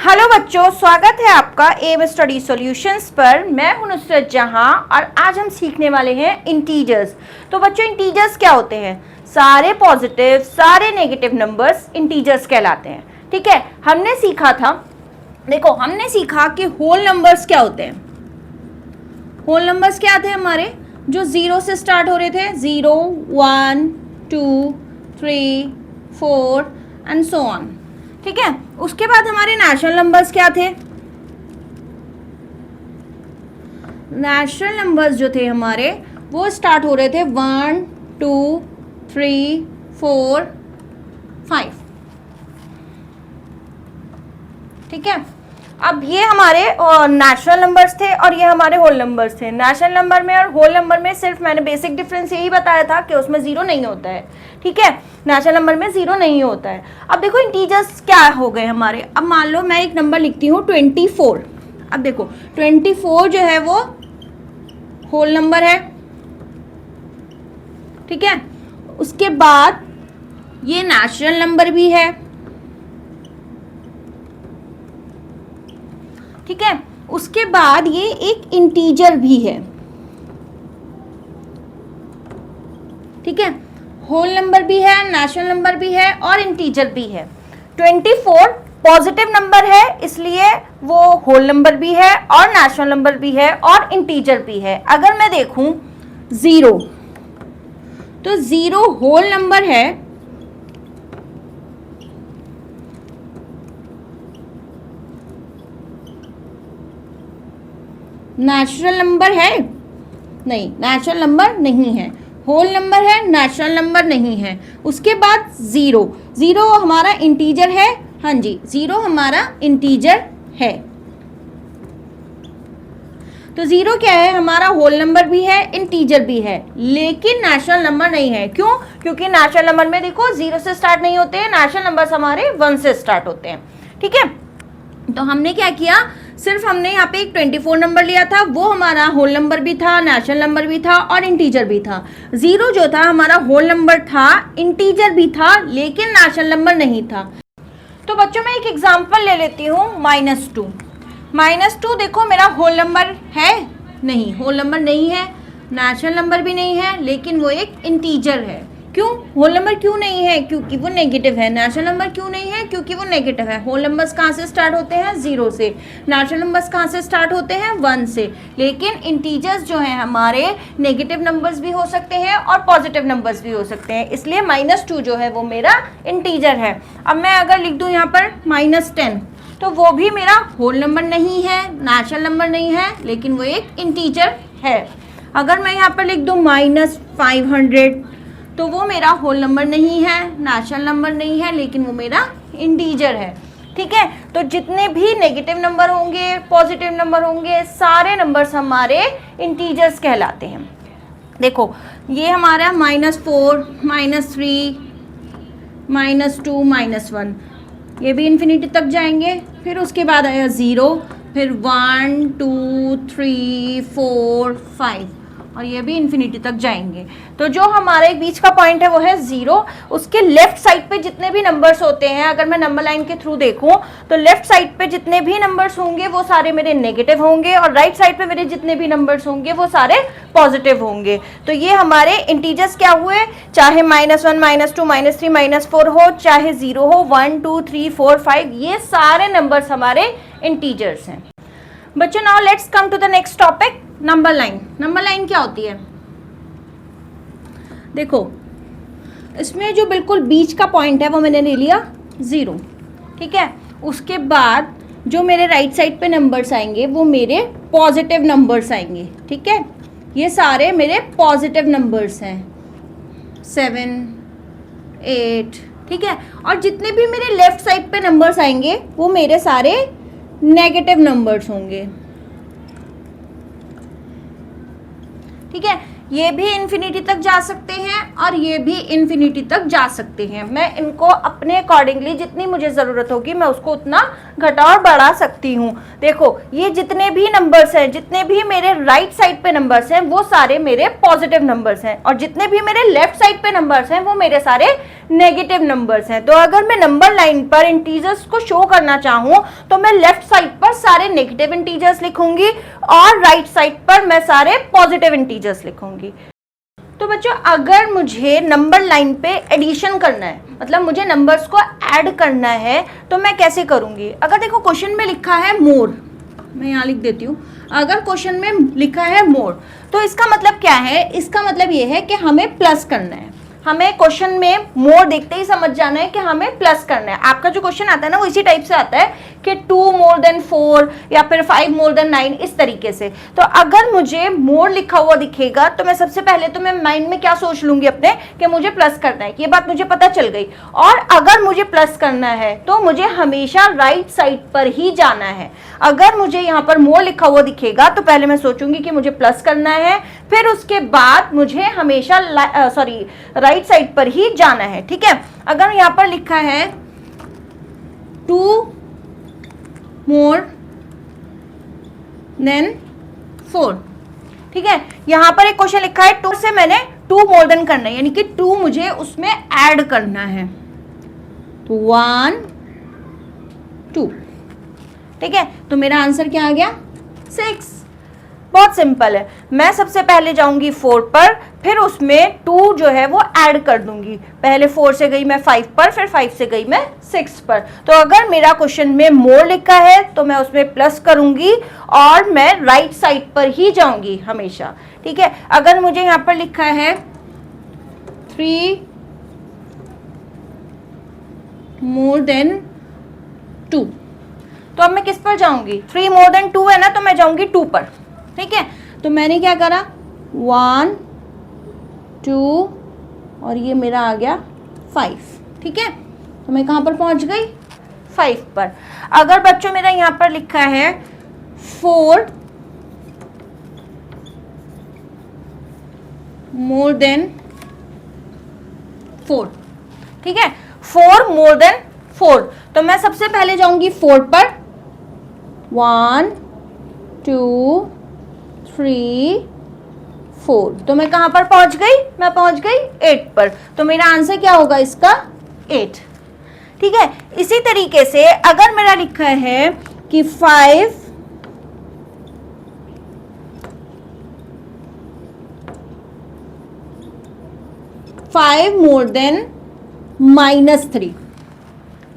Hello बच्चों, स्वागत है आपका एम स्टडी सॉल्यूशंस पर। मैं हूं नुसरत जहां और आज हम सीखने वाले हैं इंटीजर्स। तो बच्चों, इंटीजर्स क्या होते हैं? सारे पॉजिटिव सारे नेगेटिव नंबर्स इंटीजर्स कहलाते हैं। ठीक है, हमने सीखा था, देखो हमने सीखा कि होल नंबर्स क्या होते हैं। होल नंबर्स क्या थे हमारे? जो 0 से स्टार्ट हो रहे थे, 0 1 2 3 4 एंड सो ऑन। ठीक है, उसके बाद हमारे नेचुरल नंबर्स क्या थे? नेचुरल नंबर्स जो थे हमारे वो स्टार्ट हो रहे थे 1 2 3 4 5। ठीक है, अब ये हमारे नेचुरल नंबर्स थे और ये हमारे होल नंबर्स थे। नेचुरल नंबर में और होल नंबर में सिर्फ मैंने बेसिक डिफरेंस यही बताया था कि उसमें 0 नहीं होता है। ठीक है, नेचुरल नंबर में 0 नहीं होता है। अब देखो इंटीजर्स क्या हो गए हमारे। अब मान लो मैं एक नंबर लिखती हूँ 24। अब देखो 24 जो है वो होल नंबर है। ठीक है, उसके बाद ये नेचुरल नंबर भी है। ठीक है, उसके बाद ये एक इंटीजर भी है। ठीक है, होल नंबर भी है, नेचुरल नंबर भी है और इंटीजर भी है। 24 पॉजिटिव नंबर है, इसलिए वो होल नंबर भी है और नेचुरल नंबर भी है और इंटीजर भी है। अगर मैं देखूं 0, तो 0 होल नंबर है, नेचुरल नंबर है नहीं, नेचुरल नंबर नहीं है। होल नंबर है, नेचुरल नंबर नहीं है। उसके बाद 0, 0 हमारा इंटीजर है। हाँ जी, 0 हमारा इंटीजर है। तो 0 क्या है हमारा? होल नंबर भी है, इंटीजर भी है, लेकिन नेचुरल नंबर नहीं है। क्यों? क्योंकि नेचुरल नंबर में देखो 0 से स्टार्ट नहीं होते हैं, नेचुरल नंबर्स हमारे 1 से स्टार्ट होते हैं। ठीक है, तो हमने क्या किया, सिर्फ हमने यहाँ पे एक 24 नंबर लिया था, वो हमारा होल नंबर भी था, नेचुरल नंबर भी था और इंटीजर भी था। 0 जो था हमारा होल नंबर था, इंटीजर भी था, लेकिन नेचुरल नंबर नहीं था। तो बच्चों मैं एक एग्जांपल ले लेती हूँ, -2। -2 देखो मेरा होल नंबर है नहीं, होल नंबर नहीं है, नेचुरल नंबर भी नहीं है, लेकिन वो एक इंटीजर है। क्यों? होल नंबर क्यों नहीं है? क्योंकि वो नेगेटिव है। नेचुरल नंबर क्यों नहीं है? क्योंकि वो नेगेटिव है। होल नंबर्स कहाँ से स्टार्ट होते हैं? 0 से। नेचुरल नंबर्स कहाँ से स्टार्ट होते हैं? 1 से। लेकिन इंटीजर्स जो हैं हमारे नेगेटिव नंबर्स भी हो सकते हैं और पॉजिटिव नंबर्स भी हो सकते हैं, इसलिए -2 जो है वो मेरा इंटीजर है। अब मैं अगर लिख दूँ यहाँ पर -10, तो वो भी मेरा होल नंबर नहीं है, नेचुरल नंबर नहीं है, लेकिन वो एक इंटीजर है। अगर मैं यहाँ पर लिख दूँ -500, तो वो मेरा होल नंबर नहीं है, नेचुरल नंबर नहीं है, लेकिन वो मेरा इंटीजर है। ठीक है, तो जितने भी नेगेटिव नंबर होंगे, पॉजिटिव नंबर होंगे, सारे नंबर्स हमारे इंटीजर्स कहलाते हैं। देखो ये हमारा -4 -3 -2 -1, ये भी इन्फिनिटी तक जाएंगे। फिर उसके बाद आया 0, फिर 1 2 3 4 5 और ये भी इन्फिनिटी तक जाएंगे। तो जो हमारे बीच का पॉइंट है वो है 0। उसके लेफ्ट साइड पे जितने भी नंबर्स होते हैं, अगर मैं नंबर लाइन के थ्रू देखूं तो लेफ्ट साइड पे जितने भी नंबर्स होंगे वो सारे मेरे नेगेटिव होंगे और राइट साइड पे मेरे जितने भी नंबर्स होंगे वो सारे पॉजिटिव होंगे। तो ये हमारे इंटीजर्स क्या हुए, चाहे -1 -2 -3 -4 हो, चाहे 0 हो, 1 2 3 4 5, ये सारे नंबर्स हमारे इंटीजर्स हैं। बच्चों now let's come to the next topic, number line. Number line क्या होती है? देखो इसमें जो बिल्कुल बीच का पॉइंट है वो मैंने ले लिया 0। ठीक है, उसके बाद जो मेरे राइट साइड पे नंबर्स आएंगे वो मेरे पॉजिटिव नंबर्स आएंगे। ठीक है, ये सारे मेरे पॉजिटिव नंबर्स हैं, 7 8। ठीक है, और जितने भी मेरे लेफ्ट साइड पे नंबर्स आएंगे वो मेरे सारे नेगेटिव नंबर्स होंगे। ठीक है, ये भी इन्फिनिटी तक जा सकते हैं और ये भी इन्फिनिटी तक जा सकते हैं। मैं इनको अपने अकॉर्डिंगली जितनी मुझे ज़रूरत होगी मैं उसको उतना घटा और बढ़ा सकती हूँ। देखो ये जितने भी नंबर्स हैं, जितने भी मेरे राइट साइड पे नंबर्स हैं वो सारे मेरे पॉजिटिव नंबर्स हैं और जितने भी मेरे लेफ्ट साइड पे नंबर्स हैं वो मेरे सारे नेगेटिव नंबर्स हैं। तो अगर मैं नंबर लाइन पर इंटीजर्स को शो करना चाहूँ तो मैं लेफ्ट साइड पर सारे नेगेटिव इंटीजर्स लिखूंगी और राइट साइड पर मैं सारे पॉजिटिव इंटीजर्स लिखूंगी। तो बच्चों अगर मुझे नंबर लाइन पे एडिशन करना है, मतलब मुझे नंबर्स को ऐड करना है, तो मैं कैसे करूंगी? अगर देखो क्वेश्चन में लिखा है मोर, मैं यहाँ लिख देती हूँ, अगर क्वेश्चन में लिखा है मोर तो इसका मतलब क्या है? इसका मतलब ये है कि हमें प्लस करना है। हमें क्वेश्चन में मोर देखते ही समझ जाना है कि हमें प्लस करना है। आपका जो क्वेश्चन आता है ना वो इसी टाइप से आता है कि 2 मोर देन 4 या फिर 5 मोर देन 9, इस तरीके से। तो अगर मुझे मोर लिखा हुआ दिखेगा तो मैं सबसे पहले तो मैं माइंड में क्या सोच लूंगी अपने कि मुझे प्लस करना है, ये बात मुझे पता चल गई। और अगर मुझे प्लस करना है तो मुझे हमेशा राइट साइड पर ही जाना है। अगर मुझे यहाँ पर मोर लिखा हुआ दिखेगा तो पहले मैं सोचूंगी कि मुझे प्लस करना है, फिर उसके बाद मुझे हमेशा राइट साइड पर ही जाना है। ठीक है, अगर यहाँ पर लिखा है 2 मोर देन 4, ठीक है, यहां पर एक क्वेश्चन लिखा है 2 से मैंने 2 मोर देन करना है, यानी कि 2 मुझे उसमें ऐड करना है। तो 1 2, ठीक है, तो मेरा आंसर क्या आ गया? 6। बहुत सिंपल है। मैं सबसे पहले जाऊंगी 4 पर, फिर उसमें 2 जो है वो ऐड कर दूंगी। पहले 4 से गई मैं 5 पर, फिर 5 से गई मैं 6 पर। तो अगर मेरा क्वेश्चन में मोर लिखा है तो मैं उसमें प्लस करूंगी और मैं राइट साइड पर ही जाऊंगी हमेशा। ठीक है, अगर मुझे यहाँ पर लिखा है 3 मोर देन 2, तो अब मैं किस पर जाऊंगी? 3 मोर देन 2 है ना, तो मैं जाऊंगी 2 पर। ठीक है, तो मैंने क्या करा? 1 2 और ये मेरा आ गया 5। ठीक है, तो मैं कहाँ पर पहुंच गई? 5 पर। अगर बच्चों मेरा यहाँ पर लिखा है 4 मोर देन 4, ठीक है, 4 मोर देन 4, तो मैं सबसे पहले जाऊंगी 4 पर। 1 2 3 4, तो मैं कहां पर पहुंच गई? मैं पहुंच गई 8 पर। तो मेरा आंसर क्या होगा इसका? 8। ठीक है, इसी तरीके से अगर मेरा लिखा है कि 5 मोर देन -3,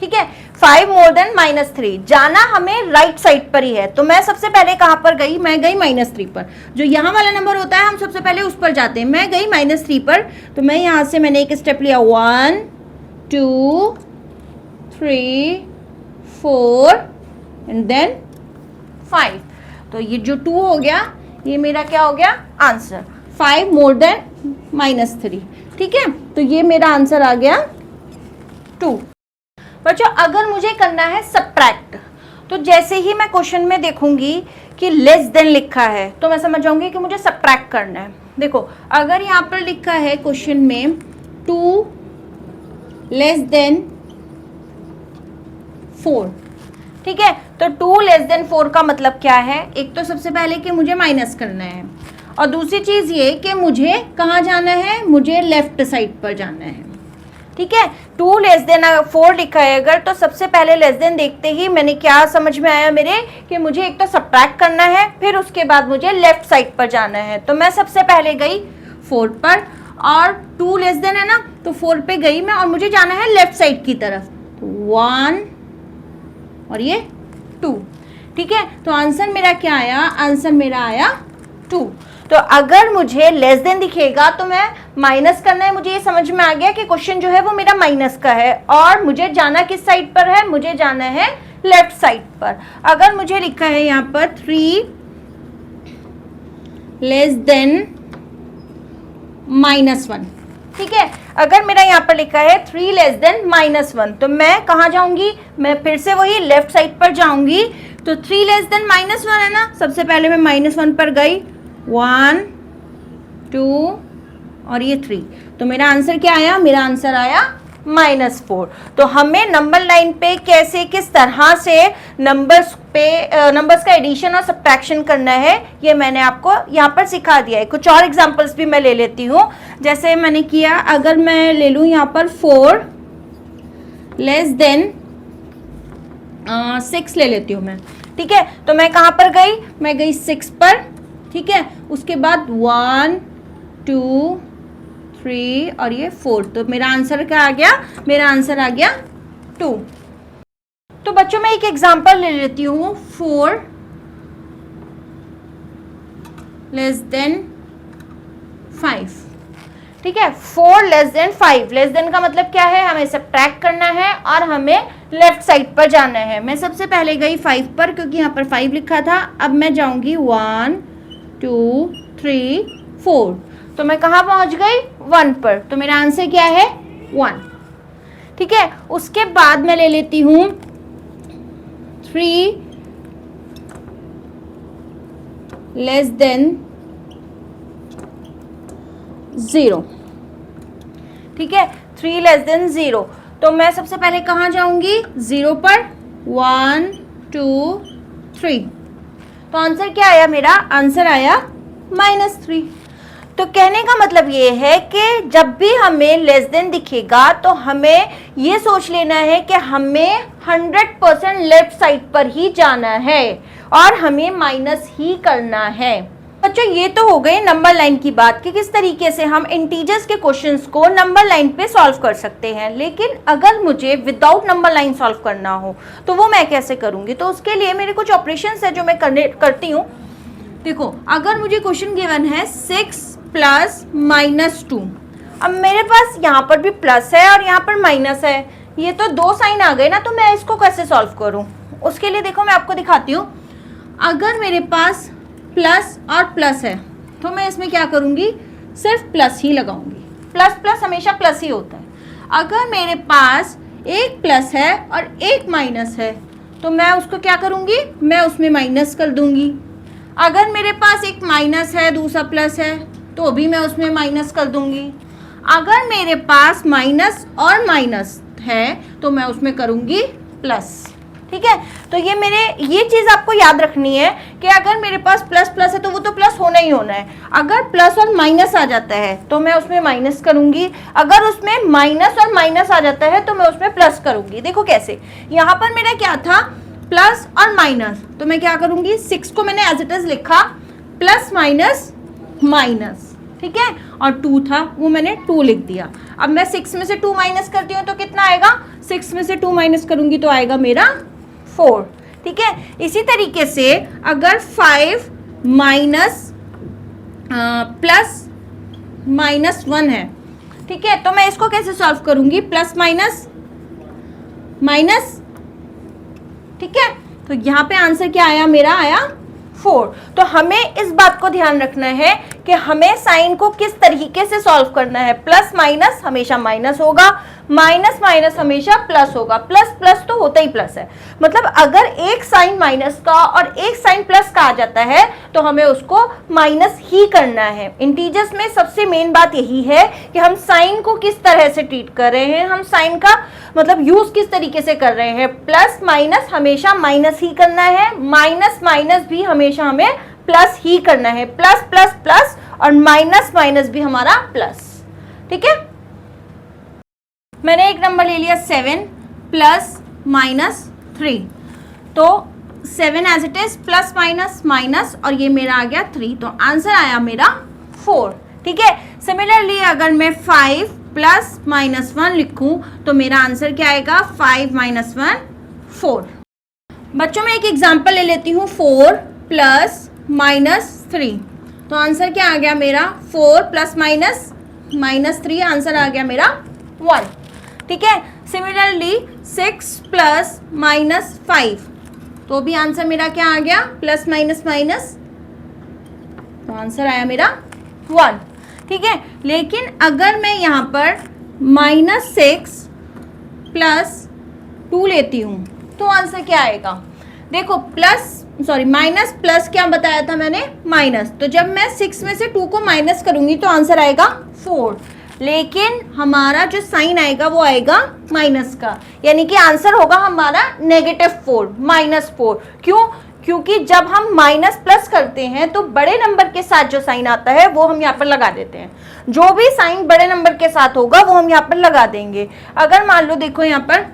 ठीक है, 5 मोर देन -3, जाना हमें राइट साइड पर ही है। तो मैं सबसे पहले कहां पर गई? मैं गई -3 पर। जो यहां वाला नंबर होता है हम सबसे पहले उस पर जाते हैं। मैं गई -3 पर, तो मैं यहां से मैंने एक स्टेप लिया, 1 2 3 4 एंड देन 5। तो ये जो 2 हो गया, ये मेरा क्या हो गया? Answer 5 more than -3। ठीक है, तो ये मेरा आंसर आ गया 2। बच्चों अगर मुझे करना है सब्ट्रैक्ट, तो जैसे ही मैं क्वेश्चन में देखूंगी कि लेस देन लिखा है तो मैं समझ जाऊंगी कि मुझे सब्ट्रैक्ट करना है। देखो अगर यहाँ पर लिखा है क्वेश्चन में 2 लेस देन 4, ठीक है, तो 2 लेस देन 4 का मतलब क्या है? एक तो सबसे पहले कि मुझे माइनस करना है, और दूसरी चीज ये कि मुझे कहाँ जाना है? मुझे लेफ्ट साइड पर जाना है। ठीक है, 2 लेस देन 4 लिखा है अगर, तो सबसे पहले लेस देन देखते ही मैंने क्या समझ में आया मेरे कि मुझे एक तो सब्ट्रैक्ट करना है, फिर उसके बाद मुझे लेफ्ट साइड पर जाना है। तो मैं सबसे पहले गई 4 पर, और 2 लेस देन है ना, तो 4 पे गई मैं, और मुझे जाना है लेफ्ट साइड की तरफ। तो 1 और ये 2, ठीक है, तो आंसर मेरा क्या आया? आंसर मेरा आया 2। तो अगर मुझे लेस देन दिखेगा तो मैं माइनस करना है। मुझे ये समझ में आ गया कि क्वेश्चन जो है वो मेरा माइनस का है, और मुझे जाना किस साइड पर है? मुझे जाना है लेफ्ट साइड पर। अगर मुझे लिखा है यहाँ पर 3 लेस देन -1, ठीक है, अगर मेरा यहाँ पर लिखा है 3 लेस देन -1, तो मैं कहाँ जाऊंगी? मैं फिर से वही लेफ्ट साइड पर जाऊंगी। तो 3 लेस देन -1 है ना, सबसे पहले मैं -1 पर गई, 1 2 और ये 3, तो मेरा आंसर क्या आया? मेरा आंसर आया -4। तो हमें नंबर लाइन पे कैसे, किस तरह से नंबर्स का एडिशन और सब्ट्रैक्शन करना है, ये मैंने आपको यहाँ पर सिखा दिया है। कुछ और एग्जांपल्स भी मैं ले लेती हूँ। जैसे मैंने किया, अगर मैं ले लूँ यहाँ पर 4 लेस देन 6 ले लेती हूँ मैं, ठीक है। तो मैं कहाँ पर गई, मैं गई 6 पर, ठीक है। उसके बाद 1 2 3 और ये 4, तो मेरा आंसर क्या आ गया, मेरा आंसर आ गया 2। तो बच्चों मैं एक एग्जांपल ले लेती हूँ, 4 लेस देन 5, ठीक है। 4 लेस देन 5, लेस देन का मतलब क्या है, हमें सब्ट्रैक्ट करना है और हमें लेफ्ट साइड पर जाना है। मैं सबसे पहले गई 5 पर, क्योंकि यहाँ पर 5 लिखा था। अब मैं जाऊंगी 1 2 3 4, तो मैं कहाँ पहुंच गई, 1 पर, तो मेरा आंसर क्या है 1, ठीक है। उसके बाद मैं ले लेती हूँ 3 लेस देन 0, ठीक है। 3 लेस देन 0, तो मैं सबसे पहले कहाँ जाऊंगी, 0 पर, 1 2 3, तो आंसर क्या आया, मेरा आंसर आया -3। तो कहने का मतलब ये है कि जब भी हमें लेस देन दिखेगा तो हमें ये सोच लेना है कि हमें 100% लेफ्ट साइड पर ही जाना है और हमें माइनस ही करना है। बच्चों ये तो हो गई नंबर लाइन की बात कि किस तरीके से हम इंटीजर्स के क्वेश्चंस को नंबर लाइन पे सॉल्व कर सकते हैं। लेकिन अगर मुझे विदाउट नंबर लाइन सॉल्व करना हो तो वो मैं कैसे करूंगी, तो उसके लिए मेरे कुछ ऑपरेशंस है जो मैं करती हूँ। देखो, अगर मुझे क्वेश्चन गिवन है 6 प्लस -2, अब मेरे पास यहाँ पर भी प्लस है और यहाँ पर माइनस है, ये तो दो साइन आ गए ना, तो मैं इसको कैसे सॉल्व करूँ। उसके लिए देखो मैं आपको दिखाती हूँ। अगर मेरे पास प्लस और प्लस है तो मैं इसमें क्या करूँगी, सिर्फ प्लस ही लगाऊंगी। प्लस प्लस हमेशा प्लस ही होता है। अगर मेरे पास एक प्लस है और एक माइनस है तो मैं उसको क्या करूँगी, मैं उसमें माइनस कर दूंगी। अगर मेरे पास एक माइनस है दूसरा प्लस है तो भी मैं उसमें माइनस कर दूंगी। अगर मेरे पास माइनस और माइनस है तो मैं उसमें करूँगी प्लस, ठीक है। तो ये चीज़ आपको याद रखनी है कि अगर मेरे पास प्लस प्लस है तो वो तो प्लस होना ही होना है। अगर प्लस और माइनस आ जाता है तो मैं उसमें माइनस करूंगी, अगर उसमें माइनस और माइनस आ जाता है तो मैं उसमें प्लस करूंगी। देखो कैसे, यहाँ पर मेरा क्या था, प्लस और माइनस, तो मैं क्या करूंगी, 6 को मैंने एज इट इज लिखा, प्लस माइनस माइनस, ठीक है, और 2 था वो मैंने 2 लिख दिया। अब मैं 6 में से 2 माइनस करती हूँ तो कितना आएगा, 6 में से 2 माइनस करूंगी तो आएगा मेरा 4, ठीक है। इसी तरीके से अगर 5 माइनस प्लस -1 है, ठीक है, तो मैं इसको कैसे सॉल्व करूंगी, प्लस माइनस माइनस, ठीक है। तो यहाँ पे आंसर क्या आया, मेरा आया 4। तो हमें इस बात को ध्यान रखना है कि हमें साइन को किस तरीके से सॉल्व करना है। प्लस माइनस हमेशा माइनस होगा, माइनस माइनस हमेशा प्लस होगा, प्लस प्लस तो होता ही प्लस है। मतलब अगर एक साइन माइनस का और एक साइन प्लस का आ जाता है तो हमें उसको माइनस ही करना है। इंटीजर्स में सबसे मेन बात यही है कि हम साइन को किस तरह से ट्रीट कर रहे हैं, हम साइन का मतलब यूज किस तरीके से कर रहे हैं। प्लस माइनस हमेशा माइनस ही करना है, माइनस माइनस भी हमेशा हमें प्लस ही करना है, प्लस प्लस प्लस, और माइनस माइनस भी हमारा प्लस, ठीक है। मैंने एक नंबर ले लिया 7 प्लस -3, तो 7 as it is, plus minus minus, और ये मेरा आ गया 3, तो आंसर आया मेरा 4, ठीक है। सिमिलरली अगर मैं 5 प्लस -1 लिखूं तो मेरा आंसर क्या आएगा, 5 - 1 4। बच्चों मैं एक एग्जांपल ले लेती हूँ, 4 प्लस -3, तो आंसर क्या आ गया मेरा, 4 प्लस -3, आंसर आ गया मेरा 1, ठीक है। सिमिलरली 6 प्लस -5, तो भी आंसर मेरा क्या आ गया, प्लस माइनस माइनस, तो आंसर आया मेरा 1, ठीक है। लेकिन अगर मैं यहाँ पर -6 प्लस 2 लेती हूँ तो आंसर क्या आएगा, देखो माइनस प्लस क्या बताया था मैंने, माइनस, तो जब मैं 6 में से 2 को माइनस करूंगी तो आंसर आएगा 4। लेकिन हमारा जो साइन आएगा वो आएगा माइनस का, यानी कि आंसर होगा हमारा -4 -4। क्यों? क्योंकि जब हम माइनस प्लस करते हैं तो बड़े नंबर के साथ जो साइन आता है वो हम यहाँ पर लगा देते हैं। जो भी साइन बड़े नंबर के साथ होगा वो हम यहाँ पर लगा देंगे। अगर मान लो देखो यहाँ पर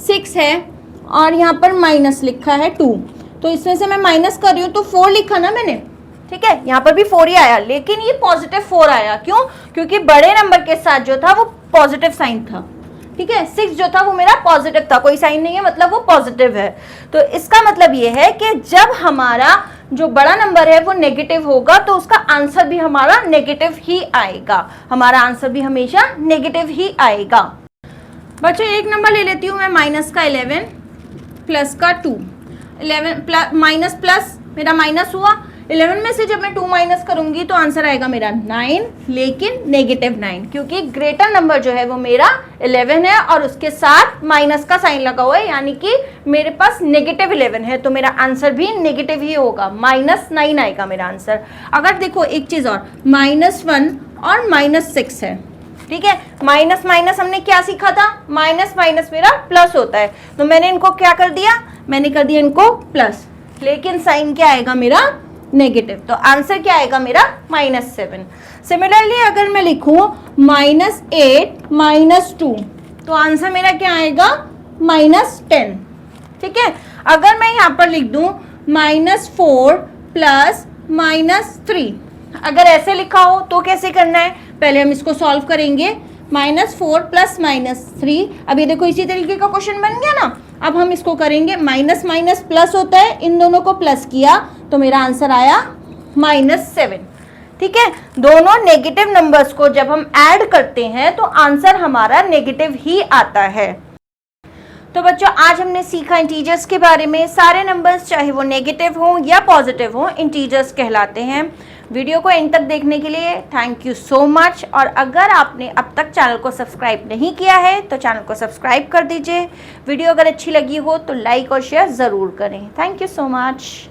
6 है और यहाँ पर माइनस लिखा है 2, तो इसमें से मैं माइनस कर रही हूँ तो 4 लिखा ना मैंने, ठीक है, यहाँ पर भी 4 ही आया, लेकिन ये +4 आया। क्यों? क्योंकि बड़े नंबर के साथ जो था वो पॉजिटिव साइन था, ठीक है। 6 जो था वो मेरा पॉजिटिव था, कोई साइन नहीं है, मतलब वो पॉजिटिव है। तो इसका मतलब ये है कि जब हमारा जो बड़ा नंबर है वो नेगेटिव होगा तो उसका आंसर भी हमारा नेगेटिव ही आएगा, हमारा आंसर भी हमेशा नेगेटिव ही आएगा। बच्चों एक नंबर ले लेती हूँ मैं, माइनस का 11 प्लस का 2। 11 माइनस प्लस मेरा माइनस हुआ, 11 में से जब मैं 2 माइनस करूंगी तो आंसर आएगा मेरा 9, लेकिन -9, क्योंकि ग्रेटर नंबर जो है वो मेरा 11 है और उसके साथ माइनस का साइन लगा हुआ है, यानी कि मेरे पास -11 है, तो मेरा आंसर भी नेगेटिव ही होगा, -9 आएगा मेरा आंसर। अगर देखो एक चीज और, -1 और -6 है, ठीक है। माइनस माइनस हमने क्या सीखा था, माइनस माइनस मेरा प्लस होता है, तो मैंने इनको क्या कर दिया, मैंने कर दिया इनको प्लस, लेकिन साइन क्या आएगा मेरा नेगेटिव, तो आंसर क्या आएगा मेरा -7। सिमिलरली अगर मैं लिखूं -8 -2 तो आंसर मेरा क्या आएगा -10, ठीक है। अगर मैं यहाँ पर लिख दूं -4 प्लस -3, अगर ऐसे लिखा हो तो कैसे करना है, पहले हम इसको सॉल्व करेंगे। -4 प्लस -3, अब ये देखो इसी तरीके का क्वेश्चन बन गया ना। अब हम इसको करेंगे, माइनस माइनस प्लस होता है, इन दोनों को प्लस किया तो मेरा आंसर आया -7, ठीक है। दोनों नेगेटिव नंबर्स को जब हम ऐड करते हैं तो आंसर हमारा नेगेटिव ही आता है। तो बच्चों आज हमने सीखा इंटीजर्स के बारे में। सारे नंबर्स चाहे वो नेगेटिव हों या पॉजिटिव हों, इंटीजर्स कहलाते हैं। वीडियो को एंड तक देखने के लिए थैंक यू सो मच। और अगर आपने अब तक चैनल को सब्सक्राइब नहीं किया है तो चैनल को सब्सक्राइब कर दीजिए। वीडियो अगर अच्छी लगी हो तो लाइक और शेयर ज़रूर करें। Thank you so much.